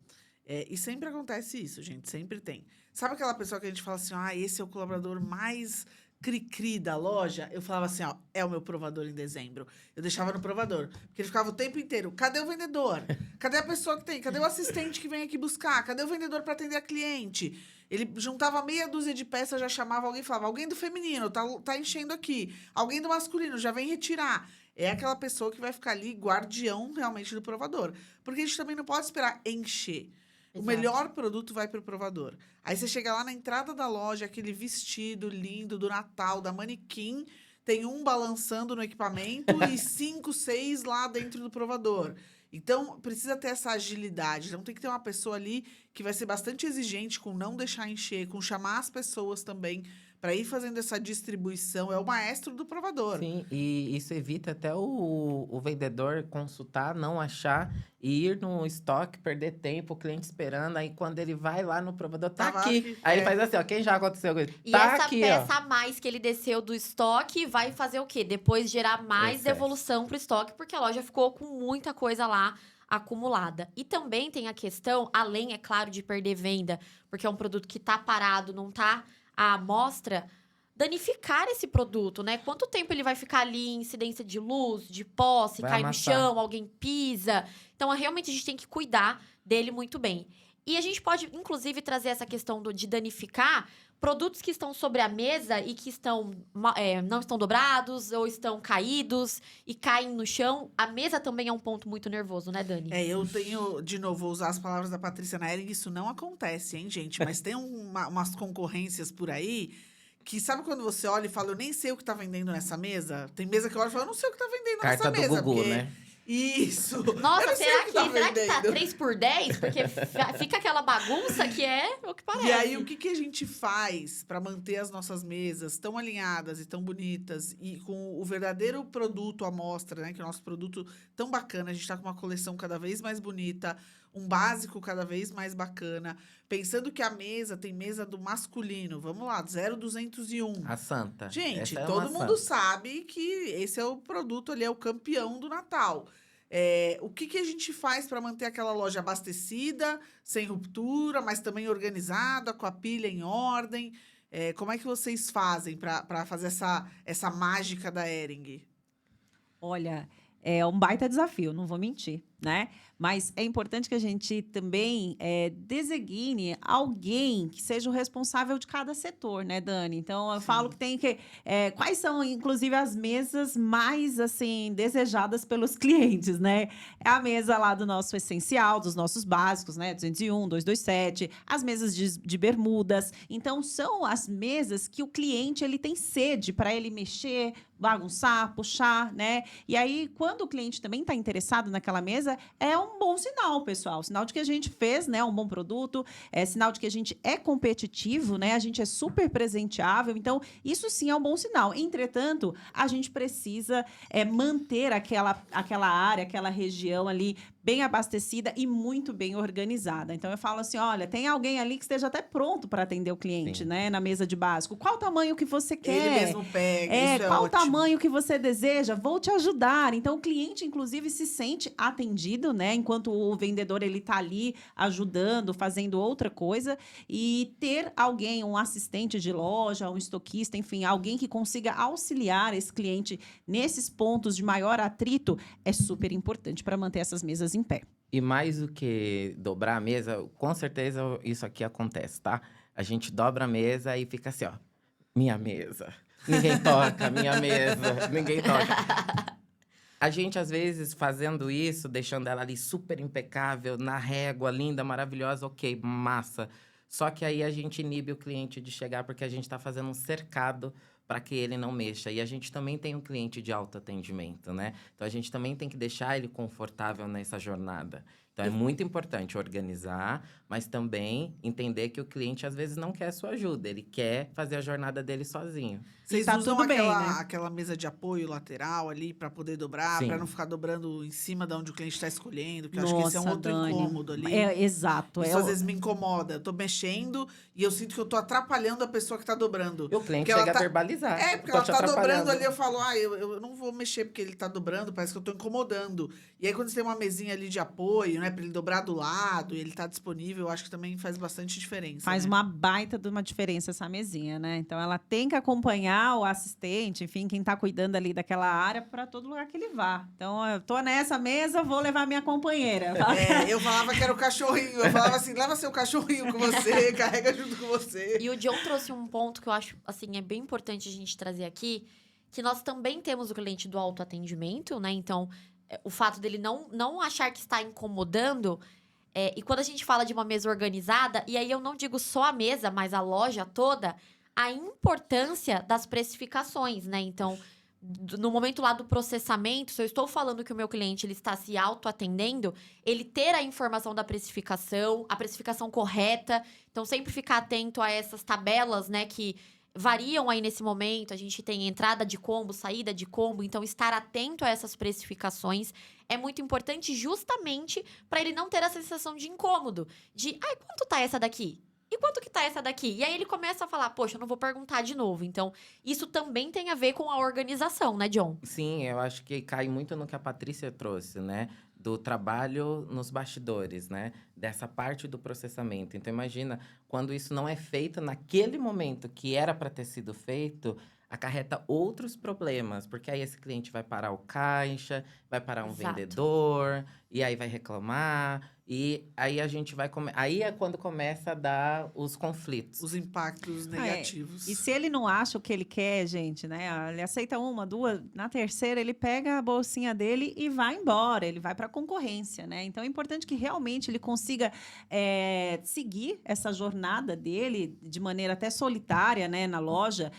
[SPEAKER 2] e sempre acontece isso, gente, sempre tem. Sabe aquela pessoa que a gente fala assim, esse é o colaborador mais cri-cri da loja? Eu falava assim, é o meu provador em dezembro. Eu deixava no provador, porque ele ficava o tempo inteiro, cadê o vendedor? Cadê a pessoa que tem? Cadê o assistente que vem aqui buscar? Cadê o vendedor para atender a cliente? Ele juntava meia dúzia de peças, já chamava alguém e falava, alguém do feminino, tá enchendo aqui. Alguém do masculino, já vem retirar. É aquela pessoa que vai ficar ali, guardião realmente do provador. Porque a gente também não pode esperar encher. O
[SPEAKER 1] Exato.
[SPEAKER 2] melhor produto vai para o provador. Aí você chega lá na entrada da loja, aquele vestido lindo do Natal, da manequim, tem um balançando no equipamento e 5, 6 lá dentro do provador. Então, precisa ter essa agilidade. Então, tem que ter uma pessoa ali que vai ser bastante exigente com não deixar encher, com chamar as pessoas também para ir fazendo essa distribuição. É o maestro do provador.
[SPEAKER 3] Sim, e isso evita até o vendedor consultar, não achar, e ir no estoque, perder tempo, o cliente esperando. Aí, quando ele vai lá no provador, tá
[SPEAKER 2] Tava
[SPEAKER 3] aqui.
[SPEAKER 2] aqui,
[SPEAKER 3] Aí ele
[SPEAKER 2] é.
[SPEAKER 3] faz assim, ó, quem já aconteceu com isso?
[SPEAKER 1] E
[SPEAKER 3] Tá
[SPEAKER 1] essa
[SPEAKER 3] aqui,
[SPEAKER 1] peça
[SPEAKER 3] ó.
[SPEAKER 1] a mais que ele desceu do estoque vai fazer o quê? Depois gerar mais
[SPEAKER 3] Excesso.
[SPEAKER 1] devolução pro estoque, porque a loja ficou com muita coisa lá acumulada. E também tem a questão, além, é claro, de perder venda, porque é um produto que tá parado, não tá à amostra, danificar esse produto, né? Quanto tempo ele vai ficar ali em incidência de luz, de pó, se
[SPEAKER 3] Vai
[SPEAKER 1] cai
[SPEAKER 3] amassar.
[SPEAKER 1] no chão, alguém pisa. Então, realmente, a gente tem que cuidar dele muito bem. E a gente pode, inclusive, trazer essa questão de danificar produtos que estão sobre a mesa e que não estão dobrados ou estão caídos e caem no chão. A mesa também é um ponto muito nervoso, né, Dani?
[SPEAKER 2] Eu tenho, de novo, vou usar as palavras da Patrícia Naering, isso não acontece, hein, gente? Mas tem umas concorrências por aí que sabe quando você olha e fala, eu nem sei o que tá vendendo nessa mesa? Tem mesa que eu olho e falo, eu não sei o que tá vendendo
[SPEAKER 3] Carta
[SPEAKER 2] nessa
[SPEAKER 3] do
[SPEAKER 2] mesa.
[SPEAKER 3] Gugu,
[SPEAKER 2] porque...
[SPEAKER 3] né?
[SPEAKER 2] Isso!
[SPEAKER 1] Nossa,
[SPEAKER 2] Eu não sei
[SPEAKER 1] será
[SPEAKER 2] o
[SPEAKER 1] que,
[SPEAKER 2] tá
[SPEAKER 1] será que tá
[SPEAKER 2] vendendo.
[SPEAKER 1] 3 por 10? Porque fica aquela bagunça que é o que parece.
[SPEAKER 2] E aí, o que a gente faz para manter as nossas mesas tão alinhadas e tão bonitas e com o verdadeiro produto à mostra, né? Que é o nosso produto tão bacana, a gente tá com uma coleção cada vez mais bonita, um básico cada vez mais bacana. Pensando que a mesa tem mesa do masculino. Vamos lá, 0201.
[SPEAKER 3] A Santa.
[SPEAKER 2] Gente,
[SPEAKER 3] Essa é
[SPEAKER 2] todo
[SPEAKER 3] uma
[SPEAKER 2] mundo
[SPEAKER 3] santa.
[SPEAKER 2] sabe que esse é o produto ali, é o campeão do Natal. O que a gente faz para manter aquela loja abastecida, sem ruptura, mas também organizada, com a pilha em ordem? Como é que vocês fazem para fazer essa mágica da Hering?
[SPEAKER 4] Olha, é um baita desafio, não vou mentir, né? Mas é importante que a gente também designe alguém que seja o responsável de cada setor, né, Dani? Então, eu
[SPEAKER 2] Sim.
[SPEAKER 4] falo que tem que... quais são, inclusive, as mesas mais, assim, desejadas pelos clientes, né? É a mesa lá do nosso essencial, dos nossos básicos, né? 201, 227, as mesas de bermudas. Então, são as mesas que o cliente, ele tem sede para ele mexer, bagunçar, puxar, né? E aí, quando o cliente também está interessado naquela mesa, é um bom sinal, pessoal. Sinal de que a gente fez, né, um bom produto, é sinal de que a gente é competitivo, né? A gente é super presenteável. Então, isso sim é um bom sinal. Entretanto, a gente precisa manter aquela área, aquela região ali bem abastecida e muito bem organizada. Então, eu falo assim, olha, tem alguém ali que esteja até pronto para atender o cliente,
[SPEAKER 3] Sim.
[SPEAKER 4] né, na mesa de básico. Qual o tamanho que você quer?
[SPEAKER 2] Ele mesmo pega, isso é
[SPEAKER 4] Qual o
[SPEAKER 2] ótimo.
[SPEAKER 4] tamanho que você deseja? Vou te ajudar. Então, o cliente, inclusive, se sente atendido, né? Enquanto o vendedor, ele tá ali ajudando, fazendo outra coisa. E ter alguém, um assistente de loja, um estoquista, enfim, alguém que consiga auxiliar esse cliente nesses pontos de maior atrito é super importante para manter essas mesas em pé.
[SPEAKER 3] E mais do que dobrar a mesa, com certeza isso aqui acontece, tá? A gente dobra a mesa e fica assim, ó. Minha mesa. Ninguém toca, minha mesa. Ninguém toca. A gente, às vezes, fazendo isso, deixando ela ali super impecável, na régua, linda, maravilhosa, ok, massa. Só que aí a gente inibe o cliente de chegar porque a gente está fazendo um cercado para que ele não mexa. E a gente também tem um cliente de autoatendimento, né? Então, a gente também tem que deixar ele confortável nessa jornada. Então, é muito importante organizar, mas também entender que o cliente, às vezes, não quer a sua ajuda. Ele quer fazer a jornada dele sozinho.
[SPEAKER 2] Vocês
[SPEAKER 4] tá
[SPEAKER 2] usam
[SPEAKER 4] tudo bem,
[SPEAKER 2] aquela,
[SPEAKER 4] né?
[SPEAKER 2] aquela mesa de apoio lateral ali para poder dobrar,
[SPEAKER 3] Sim.
[SPEAKER 2] para não ficar dobrando em cima de onde o cliente está escolhendo, que eu acho que esse é um
[SPEAKER 4] Nossa,
[SPEAKER 2] outro
[SPEAKER 4] Dani.
[SPEAKER 2] incômodo ali.
[SPEAKER 4] Exato.
[SPEAKER 2] Isso às vezes me incomoda. Eu tô mexendo e eu sinto que eu tô atrapalhando a pessoa que tá dobrando.
[SPEAKER 3] E o cliente
[SPEAKER 2] Porque ela
[SPEAKER 3] chega
[SPEAKER 2] tá-
[SPEAKER 3] a verbalizar.
[SPEAKER 2] Porque
[SPEAKER 3] "Tô
[SPEAKER 2] ela
[SPEAKER 3] te
[SPEAKER 2] tá dobrando
[SPEAKER 3] atrapalhando."
[SPEAKER 2] ali, eu falo, eu não vou mexer porque ele tá dobrando, parece que eu tô incomodando. E aí, quando você tem uma mesinha ali de apoio, né, pra ele dobrar do lado e ele tá disponível, eu acho que também faz bastante diferença.
[SPEAKER 4] Faz
[SPEAKER 2] né?
[SPEAKER 4] uma baita de uma diferença essa mesinha, né? Então, ela tem que acompanhar o assistente, enfim, quem tá cuidando ali daquela área para todo lugar que ele vá. Então, eu tô nessa mesa, vou levar minha companheira.
[SPEAKER 2] Eu falava que era o cachorrinho. Eu falava assim, leva seu cachorrinho com você, carrega junto com você.
[SPEAKER 1] E o John trouxe um ponto que eu acho, assim, é bem importante a gente trazer aqui, que nós também temos o cliente do autoatendimento, né? Então, o fato dele não achar que está incomodando. E quando a gente fala de uma mesa organizada, e aí eu não digo só a mesa, mas a loja toda, a importância das precificações, né? Então, no momento lá do processamento, se eu estou falando que o meu cliente ele está se autoatendendo, ele ter a informação da precificação, a precificação correta. Então, sempre ficar atento a essas tabelas, né, que variam aí nesse momento. A gente tem entrada de combo, saída de combo. Então, estar atento a essas precificações é muito importante justamente para ele não ter a sensação de incômodo. De, ai, quanto tá essa daqui? E quanto que tá essa daqui? E aí ele começa a falar, poxa, eu não vou perguntar de novo. Então, isso também tem a ver com a organização, né, John?
[SPEAKER 3] Sim, eu acho que cai muito no que a Patrícia trouxe, né? Do trabalho nos bastidores, né? Dessa parte do processamento. Então, imagina, quando isso não é feito naquele momento que era para ter sido feito, acarreta outros problemas. Porque aí esse cliente vai parar o caixa, vai parar um
[SPEAKER 1] Exato.
[SPEAKER 3] vendedor, e aí vai reclamar. E aí a gente vai... Aí é quando começa a dar os conflitos.
[SPEAKER 2] Os impactos negativos.
[SPEAKER 4] E se ele não acha o que ele quer, gente, né? Ele aceita uma, duas, na terceira ele pega a bolsinha dele e vai embora. Ele vai para a concorrência, né? Então é importante que realmente ele consiga seguir essa jornada dele de maneira até solitária, né? Na loja.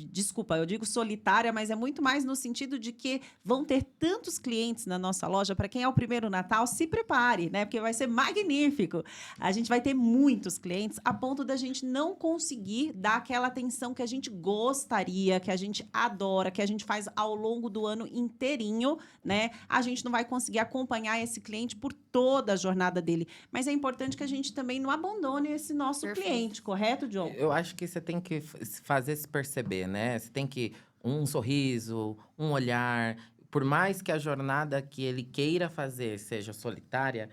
[SPEAKER 4] Desculpa, eu digo solitária, mas é muito mais no sentido de que vão ter tantos clientes na nossa loja para que quem é o primeiro Natal, se prepare, né? Porque vai ser magnífico. A gente vai ter muitos clientes a ponto da gente não conseguir dar aquela atenção que a gente gostaria, que a gente adora, que a gente faz ao longo do ano inteirinho, né? A gente não vai conseguir acompanhar esse cliente por toda a jornada dele. Mas é importante que a gente também não abandone esse nosso
[SPEAKER 1] Perfeito.
[SPEAKER 4] cliente, correto, John?
[SPEAKER 3] Eu acho que você tem que fazer se perceber, né? Você tem que um sorriso, um olhar. Por mais que a jornada que ele queira fazer seja solitária,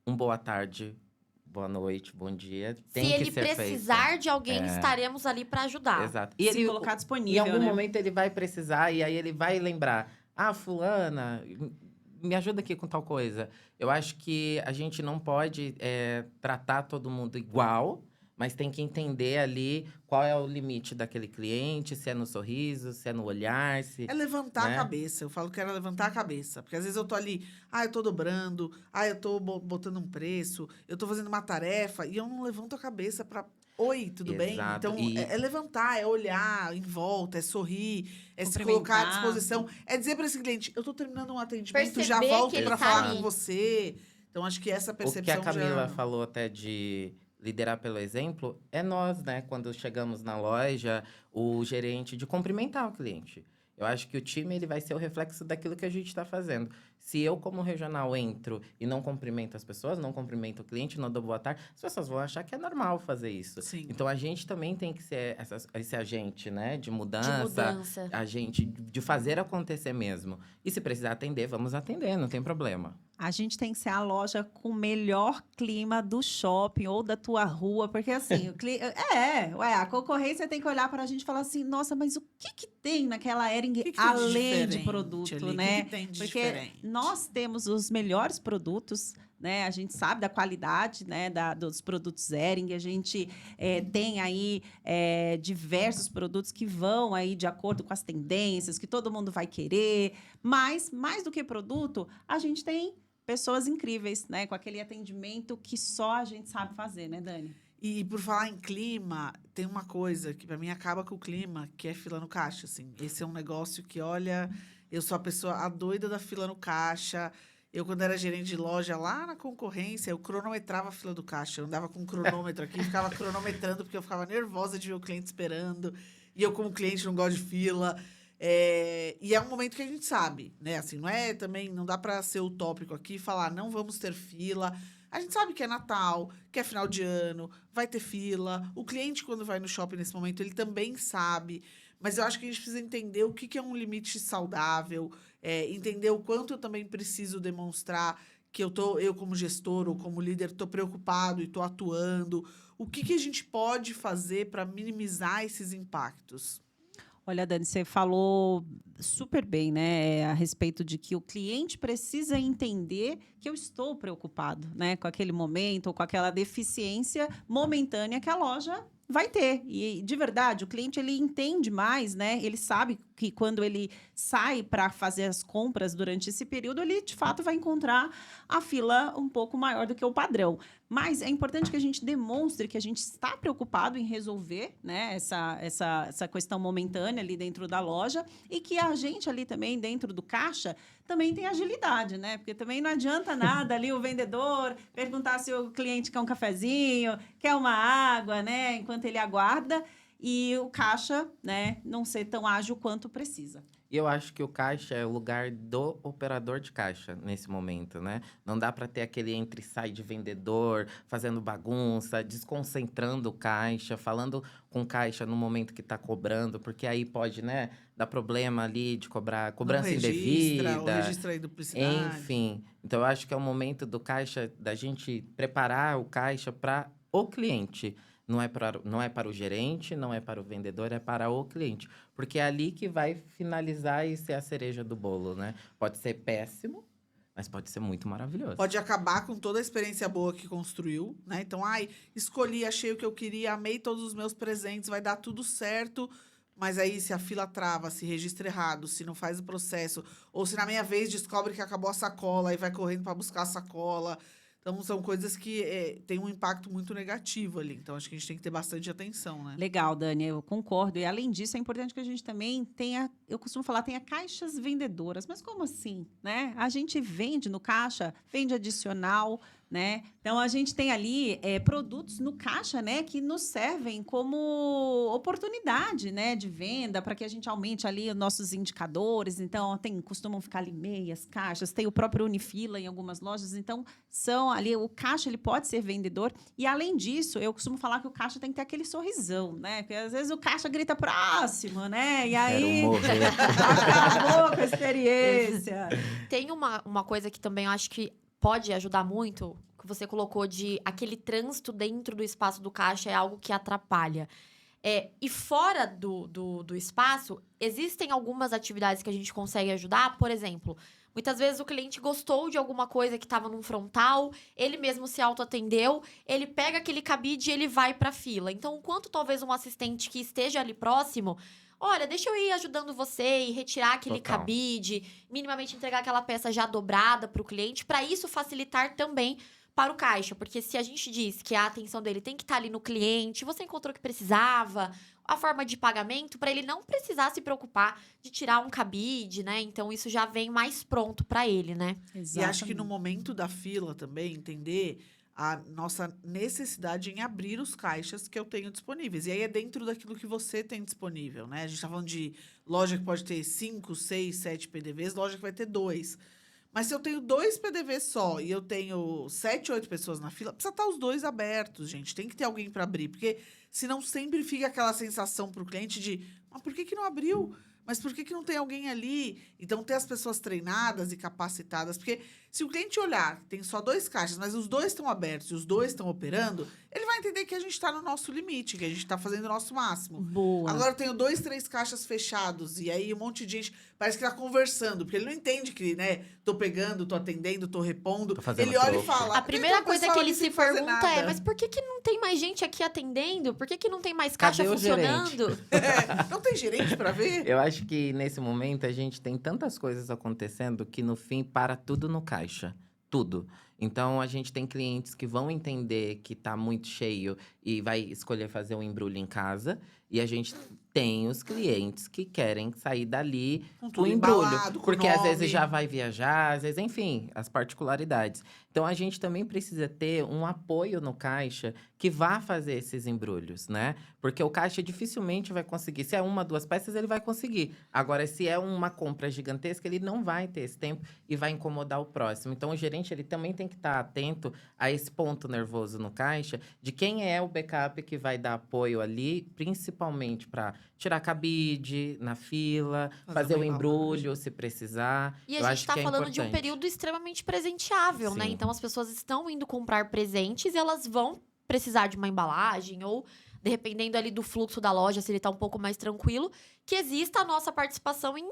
[SPEAKER 3] um boa tarde, boa noite, bom dia, tem
[SPEAKER 1] Se
[SPEAKER 3] que
[SPEAKER 1] ele
[SPEAKER 3] ser
[SPEAKER 1] precisar
[SPEAKER 3] feito.
[SPEAKER 1] de alguém, estaremos ali para ajudar.
[SPEAKER 3] Exato.
[SPEAKER 4] Se colocar
[SPEAKER 3] Em
[SPEAKER 4] disponível,
[SPEAKER 3] algum
[SPEAKER 4] né?
[SPEAKER 3] momento ele vai precisar e aí ele vai lembrar: ah, fulana, me ajuda aqui com tal coisa. Eu acho que a gente não pode tratar todo mundo igual, mas tem que entender ali qual é o limite daquele cliente, se é no sorriso, se é no olhar, se...
[SPEAKER 2] É levantar
[SPEAKER 3] né?
[SPEAKER 2] a cabeça. Eu falo que era levantar a cabeça. Porque às vezes eu tô ali, eu tô dobrando, eu tô botando um preço, eu tô fazendo uma tarefa e eu não levanto a cabeça pra. Oi, tudo bem?
[SPEAKER 3] Exato.
[SPEAKER 2] Então,
[SPEAKER 3] E-
[SPEAKER 2] é levantar, é olhar em volta, é sorrir, é se
[SPEAKER 4] Cumprimentar.
[SPEAKER 2] colocar à disposição. É dizer para esse cliente, eu tô terminando um atendimento, já
[SPEAKER 1] Perceber
[SPEAKER 2] volto
[SPEAKER 1] que ele
[SPEAKER 2] para
[SPEAKER 1] tá
[SPEAKER 2] falar
[SPEAKER 1] ali.
[SPEAKER 2] com você. Então, acho que essa
[SPEAKER 3] O que
[SPEAKER 2] percepção
[SPEAKER 3] a Camila
[SPEAKER 2] já...
[SPEAKER 3] falou até de liderar pelo exemplo, é nós, né? Quando chegamos na loja, o gerente de cumprimentar o cliente. Eu acho que o time ele vai ser o reflexo daquilo que a gente está fazendo. Se eu, como regional, entro e não cumprimento as pessoas, não cumprimento o cliente, não dou boa tarde, as pessoas vão achar que é normal fazer isso.
[SPEAKER 2] Sim.
[SPEAKER 3] Então, a gente também tem que ser esse agente, né? De
[SPEAKER 1] De
[SPEAKER 3] mudança.
[SPEAKER 1] mudança.
[SPEAKER 3] Agente de fazer acontecer mesmo. E se precisar atender, vamos atender, não tem problema.
[SPEAKER 4] A gente tem que ser a loja com o melhor clima do shopping ou da tua rua, porque assim, a concorrência tem que olhar para a gente e falar assim, nossa, mas o que que tem naquela Hering
[SPEAKER 2] O que tem
[SPEAKER 4] além de
[SPEAKER 2] diferente
[SPEAKER 4] produto,
[SPEAKER 2] ali?
[SPEAKER 4] né?
[SPEAKER 2] O que tem de
[SPEAKER 4] Porque
[SPEAKER 2] diferente?
[SPEAKER 4] nós temos os melhores produtos, né? A gente sabe da qualidade, né? Dos produtos Hering. A gente tem aí diversos produtos que vão aí de acordo com as tendências, que todo mundo vai querer. Mas, mais do que produto, a gente tem pessoas incríveis, né? Com aquele atendimento que só a gente sabe fazer, né, Dani?
[SPEAKER 2] E por falar em clima, tem uma coisa que pra mim acaba com o clima, que é fila no caixa, assim. Esse é um negócio que, olha, eu sou a doida da fila no caixa. Eu, quando era gerente de loja lá na concorrência, eu cronometrava a fila do caixa. Eu andava com um cronômetro aqui, ficava cronometrando, porque eu ficava nervosa de ver o cliente esperando. E eu, como cliente, não gosto de fila. E é um momento que a gente sabe, né? Assim, não dá pra ser utópico aqui e falar, não vamos ter fila. A gente sabe que é Natal, que é final de ano, vai ter fila. O cliente, quando vai no shopping nesse momento, ele também sabe. Mas eu acho que a gente precisa entender o que é um limite saudável, entender o quanto eu também preciso demonstrar que eu como gestor ou como líder, estou preocupado e estou atuando. O que a gente pode fazer para minimizar esses impactos?
[SPEAKER 4] Olha, Dani, você falou super bem, né, a respeito de que o cliente precisa entender que eu estou preocupado, né, com aquele momento ou com aquela deficiência momentânea que a loja vai ter. E, de verdade, o cliente, ele entende mais, né, ele sabe que quando ele sai para fazer as compras durante esse período, ele, de fato, vai encontrar a fila um pouco maior do que o padrão. Mas é importante que a gente demonstre que a gente está preocupado em resolver, né, essa questão momentânea ali dentro da loja e que a gente ali também, dentro do caixa, também tem agilidade, né? Porque também não adianta nada ali o vendedor perguntar se o cliente quer um cafezinho, quer uma água, né, enquanto ele aguarda, e o caixa, né, não ser tão ágil quanto precisa.
[SPEAKER 3] E eu acho que o caixa é o lugar do operador de caixa nesse momento, né? Não dá para ter aquele entra e sai de vendedor, fazendo bagunça, desconcentrando o caixa, falando com o caixa no momento que está cobrando, porque aí pode, né, dar problema ali de cobrança
[SPEAKER 2] Não registra, ou
[SPEAKER 3] indevida.
[SPEAKER 2] registra aí duplicidade.
[SPEAKER 3] Enfim, então eu acho que é o momento do caixa, da gente preparar o caixa para o cliente. Não é para o gerente, não é para o vendedor, é para o cliente. Porque é ali que vai finalizar e ser a cereja do bolo, né? Pode ser péssimo, mas pode ser muito maravilhoso.
[SPEAKER 2] Pode acabar com toda a experiência boa que construiu, né? Então, escolhi, achei o que eu queria, amei todos os meus presentes, vai dar tudo certo. Mas aí, se a fila trava, se registra errado, se não faz o processo, ou se na minha vez descobre que acabou a sacola e vai correndo para buscar a sacola. Então, são coisas que têm um impacto muito negativo ali. Então, acho que a gente tem que ter bastante atenção, né?
[SPEAKER 4] Legal, Dani, eu concordo. E além disso, é importante que a gente também tenha, eu costumo falar, tenha caixas vendedoras. Mas como assim, né? A gente vende no caixa, vende adicional, né? Então a gente tem ali produtos no caixa, né, que nos servem como oportunidade, né, de venda para que a gente aumente ali os nossos indicadores. Então costumam ficar ali meias caixas, tem o próprio Unifila em algumas lojas. Então são ali o caixa ele pode ser vendedor e além disso eu costumo falar que o caixa tem que ter aquele sorrisão, né? Porque às vezes o caixa grita próximo, né? E aí acabou com a experiência.
[SPEAKER 1] Tem uma coisa que também eu acho que pode ajudar muito, que você colocou de aquele trânsito dentro do espaço do caixa é algo que atrapalha. E fora do espaço, existem algumas atividades que a gente consegue ajudar. Por exemplo, muitas vezes o cliente gostou de alguma coisa que estava num frontal, ele mesmo se autoatendeu, ele pega aquele cabide e ele vai para a fila. Então, enquanto talvez um assistente que esteja ali próximo... Olha, deixa eu ir ajudando você e retirar aquele
[SPEAKER 3] Total.
[SPEAKER 1] cabide, minimamente entregar aquela peça já dobrada para o cliente, para isso facilitar também para o caixa. Porque se a gente diz que a atenção dele tem que estar ali no cliente, você encontrou o que precisava, a forma de pagamento, para ele não precisar se preocupar de tirar um cabide, né? Então, isso já vem mais pronto para ele, né?
[SPEAKER 2] E acho que no momento da fila também, entender a nossa necessidade em abrir os caixas que eu tenho disponíveis. E aí é dentro daquilo que você tem disponível, né? A gente tá falando de loja que pode ter 5, 6, 7 PDVs, loja que vai ter 2. Mas se eu tenho 2 PDVs só e eu tenho 7, 8 pessoas na fila, precisa estar os 2 abertos, gente. Tem que ter alguém para abrir, porque senão sempre fica aquela sensação para o cliente de, mas por que não abriu? Mas por que não tem alguém ali? Então, ter as pessoas treinadas e capacitadas. Porque se o cliente olhar, tem só 2 caixas, mas os 2 estão abertos e os 2 estão operando, ele vai entender que a gente está no nosso limite, que a gente está fazendo o nosso máximo.
[SPEAKER 4] Boa.
[SPEAKER 2] Agora, eu tenho 2, 3 caixas fechados e aí um monte de gente parece que tá conversando, porque ele não entende que, né, tô pegando, tô atendendo, tô repondo.
[SPEAKER 3] Tô fazendo
[SPEAKER 2] Ele olha
[SPEAKER 3] troco.
[SPEAKER 2] e fala...
[SPEAKER 1] A primeira
[SPEAKER 2] "Tem um
[SPEAKER 1] coisa
[SPEAKER 2] pessoal
[SPEAKER 1] que
[SPEAKER 2] ali
[SPEAKER 1] ele se
[SPEAKER 2] sem fazer
[SPEAKER 1] pergunta é,
[SPEAKER 2] nada."
[SPEAKER 1] mas por que não tem mais gente aqui atendendo? Por que não tem mais
[SPEAKER 3] Cadê
[SPEAKER 1] caixa
[SPEAKER 3] o gerente?
[SPEAKER 1] funcionando?
[SPEAKER 2] Não tem gerente para ver?
[SPEAKER 3] Eu acho que nesse momento a gente tem tantas coisas acontecendo que no fim para tudo no caixa. Tudo. Então a gente tem clientes que vão entender que tá muito cheio e vai escolher fazer um embrulho em casa. E a gente tem os clientes que querem sair dali
[SPEAKER 2] Com
[SPEAKER 3] com
[SPEAKER 2] tudo
[SPEAKER 3] embrulho.
[SPEAKER 2] embalado, com
[SPEAKER 3] Porque às
[SPEAKER 2] nome.
[SPEAKER 3] vezes já vai viajar, às vezes, enfim, as particularidades. Então a gente também precisa ter um apoio no caixa que vá fazer esses embrulhos, né? Porque o caixa dificilmente vai conseguir. Se é 1, 2 peças, ele vai conseguir. Agora, se é uma compra gigantesca, ele não vai ter esse tempo e vai incomodar o próximo. Então, o gerente ele também tem que estar atento a esse ponto nervoso no caixa de quem é o backup que vai dar apoio ali, principalmente para tirar cabide na fila, fazer o
[SPEAKER 2] uma
[SPEAKER 3] embrulho se precisar.
[SPEAKER 1] E
[SPEAKER 3] Eu
[SPEAKER 1] a
[SPEAKER 3] acho
[SPEAKER 1] gente tá
[SPEAKER 3] que é
[SPEAKER 1] falando de um
[SPEAKER 3] importante.
[SPEAKER 1] período extremamente presenteável, né?
[SPEAKER 3] Sim.
[SPEAKER 1] Então as pessoas estão indo comprar presentes e elas vão precisar de uma embalagem ou, dependendo ali do fluxo da loja, se ele tá um pouco mais tranquilo, que exista a nossa participação em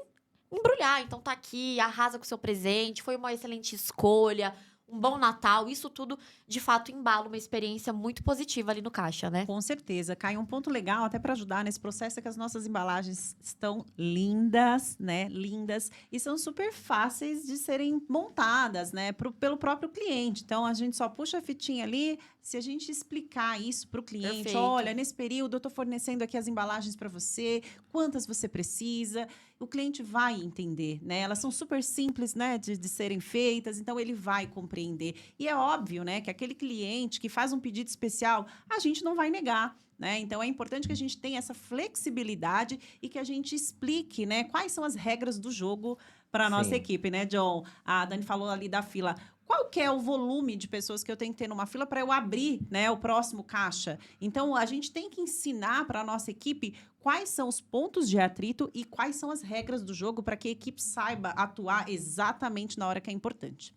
[SPEAKER 1] embrulhar. Então tá aqui, arrasa com o seu presente, foi uma excelente escolha, um bom Natal, isso tudo, de fato, embala uma experiência muito positiva ali no caixa, né?
[SPEAKER 4] Com certeza. Cai um ponto legal até para ajudar nesse processo é que as nossas embalagens estão lindas, né? Lindas e são super fáceis de serem montadas, né? Pelo próprio cliente. Então a gente só puxa a fitinha ali. Se a gente explicar isso para o cliente,
[SPEAKER 1] Perfeito.
[SPEAKER 4] olha, nesse período eu estou fornecendo aqui as embalagens para você, quantas você precisa, o cliente vai entender, né? Elas são super simples, né, de serem feitas, então ele vai compreender. E é óbvio, né, que aquele cliente que faz um pedido especial, a gente não vai negar. Né? Então, é importante que a gente tenha essa flexibilidade e que a gente explique, né, quais são as regras do jogo para a nossa
[SPEAKER 3] Sim.
[SPEAKER 4] equipe, né, John? A Dani falou ali da fila. Qual que é o volume de pessoas que eu tenho que ter numa fila para eu abrir, né, o próximo caixa? Então, a gente tem que ensinar para a nossa equipe quais são os pontos de atrito e quais são as regras do jogo para que a equipe saiba atuar exatamente na hora que é importante.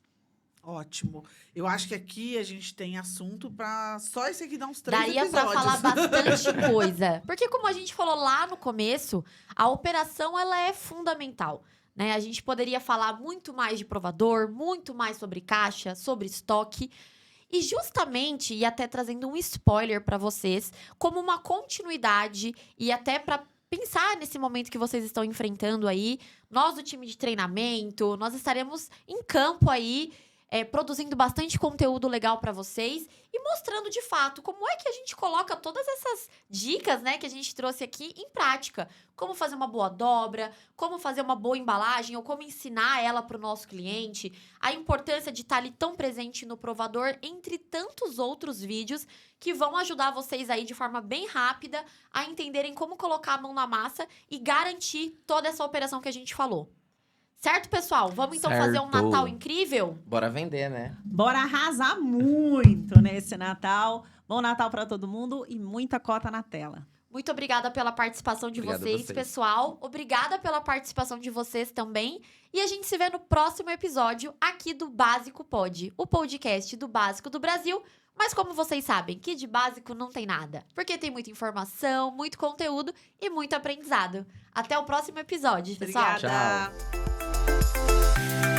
[SPEAKER 2] Ótimo. Eu acho que aqui a gente tem assunto para só esse aqui dar uns 3
[SPEAKER 1] Daria pra
[SPEAKER 2] episódios.
[SPEAKER 1] falar bastante coisa. Porque como a gente falou lá no começo, a operação ela é fundamental, né? A gente poderia falar muito mais de provador, muito mais sobre caixa, sobre estoque. E justamente, e até trazendo um spoiler pra vocês, como uma continuidade e até pra pensar nesse momento que vocês estão enfrentando aí, nós do time de treinamento, nós estaremos em campo aí produzindo bastante conteúdo legal para vocês e mostrando de fato como é que a gente coloca todas essas dicas, né, que a gente trouxe aqui em prática. Como fazer uma boa dobra, como fazer uma boa embalagem ou como ensinar ela para o nosso cliente, a importância de estar ali tão presente no provador, entre tantos outros vídeos que vão ajudar vocês aí de forma bem rápida a entenderem como colocar a mão na massa e garantir toda essa operação que a gente falou. Certo, pessoal? Vamos então fazer um
[SPEAKER 3] Certo.
[SPEAKER 1] Natal incrível?
[SPEAKER 3] Bora vender, né?
[SPEAKER 4] Bora arrasar muito nesse Natal. Bom Natal para todo mundo e muita cota na tela.
[SPEAKER 1] Muito obrigada pela participação de
[SPEAKER 3] Obrigado a
[SPEAKER 1] vocês,
[SPEAKER 3] vocês.
[SPEAKER 1] pessoal. Obrigada pela participação de vocês também. E a gente se vê no próximo episódio aqui do Básico Pod, o podcast do Básico do Brasil. Mas como vocês sabem, que de básico não tem nada. Porque tem muita informação, muito conteúdo e muito aprendizado. Até o próximo episódio, pessoal.
[SPEAKER 2] Obrigada.
[SPEAKER 3] Tchau.